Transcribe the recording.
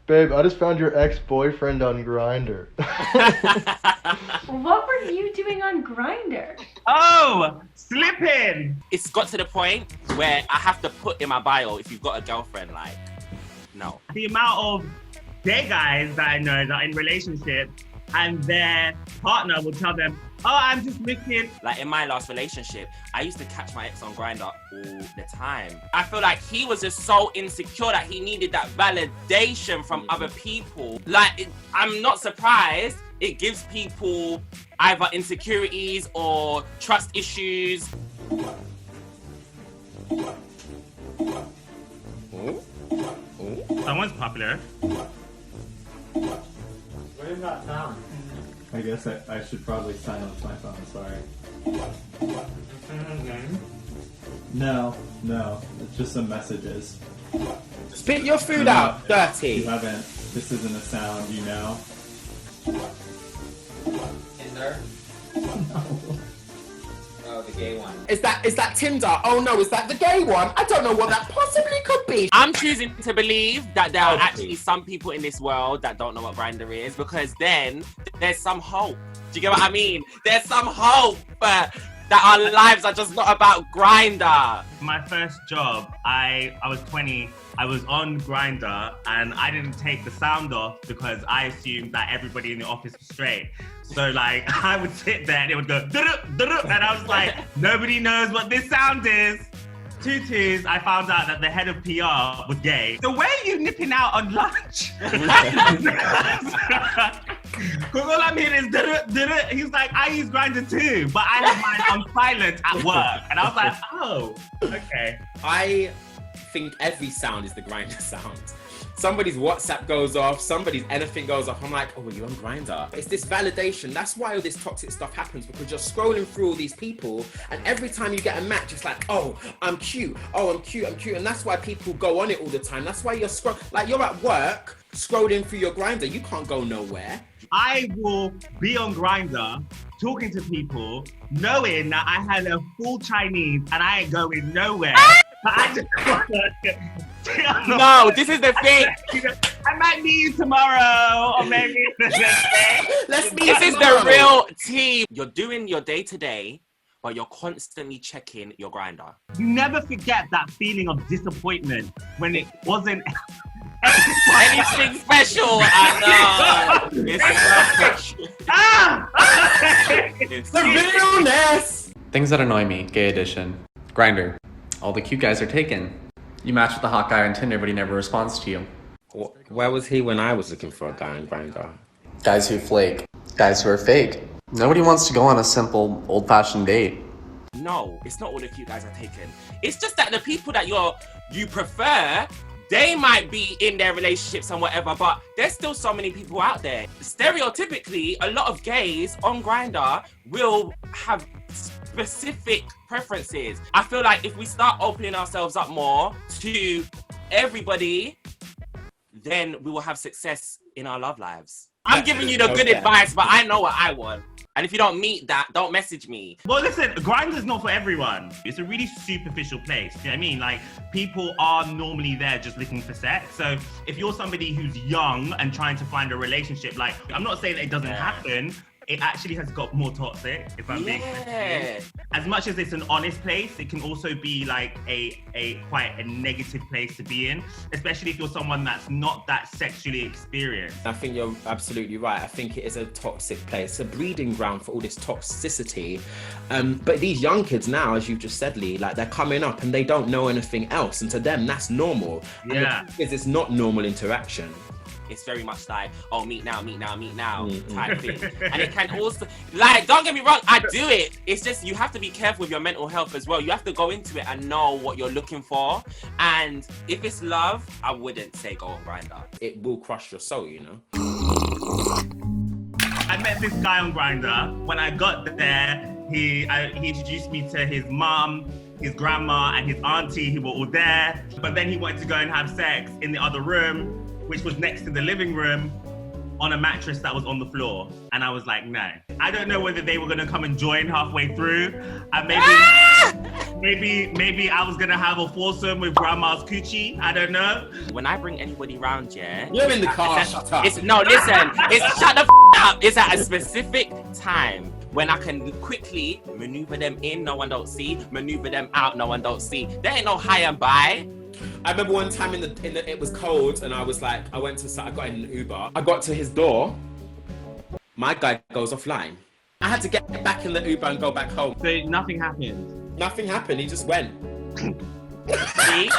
Babe, I just found your ex-boyfriend on Grindr. What were you doing on Grindr? Oh, slipping. It's got to the point where I have to put in my bio if you've got a girlfriend, like, no. The amount of gay guys that I know that are in relationships and their partner will tell them, oh, I'm just looking. Like in my last relationship, I used to catch my ex on Grindr all the time. I feel like he was just so insecure that he needed that validation from other people. Like, I'm not surprised. It gives people either insecurities or trust issues. Someone's popular. What is that sound? I guess I should probably silence my phone, sorry. No, it's just some messages. Spit your food out, dirty. You haven't, this isn't a sound, you know? Tinder? No. Oh, the gay one. Is that Tinder? Oh no, is that the gay one? I don't know what that possibly could be. I'm choosing to believe that there are actually some people in this world that don't know what Grindr is, because then there's some hope. Do you get what I mean? There's some hope that our lives are just not about Grindr. My first job, I was 20. I was on Grindr and I didn't take the sound off because I assumed that everybody in the office was straight. So like I would sit there and it would go "Duh-duh, duh-duh," and I was like, nobody knows what this sound is. Tutus, I found out that the head of PR was gay. So where are you nipping out on lunch? Because all I'm hearing is "Duh-duh, duh-duh." He's like, I use Grindr too, but I have mine on silent at work. And I was like, oh, okay. I think every sound is the Grindr sound. Somebody's WhatsApp goes off, somebody's anything goes off. I'm like, oh, are you on Grindr? It's this validation. That's why all this toxic stuff happens, because you're scrolling through all these people, and every time you get a match, it's like, oh, I'm cute. Oh, I'm cute. And that's why people go on it all the time. That's why you're you're at work scrolling through your Grindr. You can't go nowhere. I will be on Grindr talking to people, knowing that I had a full Chinese and I ain't going nowhere. But I just No, this is the thing. I might meet you tomorrow, or maybe the next day. This is the real tea. You're doing your day-to-day, but you're constantly checking your Grindr. You never forget that feeling of disappointment when it wasn't anything special. I know. It's not special. It's the realness. Things that annoy me, gay edition. Grindr. All the cute guys are taken. You match with the hot guy on Tinder, but he never responds to you. Where was he when I was looking for a guy on Grindr? Guys who flake. Guys who are fake. Nobody wants to go on a simple, old-fashioned date. No, it's not all the cute guys are taken. It's just that the people that you prefer, they might be in their relationships and whatever, but there's still so many people out there. Stereotypically, a lot of gays on Grindr will have specific preferences. I feel like if we start opening ourselves up more to everybody, then we will have success in our love lives. I'm giving you the good advice, but I know what I want. And if you don't meet that, don't message me. Well, listen, Grindr's not for everyone. It's a really superficial place. You know what I mean? Like, people are normally there just looking for sex. So if you're somebody who's young and trying to find a relationship, like, I'm not saying that it doesn't happen. It actually has got more toxic, if I'm being honest. As much as it's an honest place, it can also be like a quite a negative place to be in, especially if you're someone that's not that sexually experienced. I think you're absolutely right. I think it is a toxic place, a breeding ground for all this toxicity. But these young kids now, as you just said, Lee, like they're coming up and they don't know anything else, and to them that's normal. Yeah. And because it's not normal interaction. It's very much like, oh, meet now type thing. And it can also, like, don't get me wrong, I do it. It's just, you have to be careful with your mental health as well. You have to go into it and know what you're looking for. And if it's love, I wouldn't say go on Grindr. It will crush your soul, you know? I met this guy on Grindr. When I got there, he introduced me to his mom, his grandma, and his auntie who were all there. But then he wanted to go and have sex in the other room, which was next to the living room, on a mattress that was on the floor. And I was like, no. I don't know whether they were gonna come and join halfway through, and maybe I was gonna have a foursome with grandma's coochie. I don't know. When I bring anybody round, yeah. You're in the car, shut up. No, listen. It's shut the up. It's at a specific time when I can quickly maneuver them in, no one don't see. Maneuver them out, no one don't see. There ain't no high and by. I remember one time it was cold and I was like, I got in an Uber. I got to his door. My guy goes offline. I had to get back in the Uber and go back home. So nothing happened. Nothing happened. He just went. See?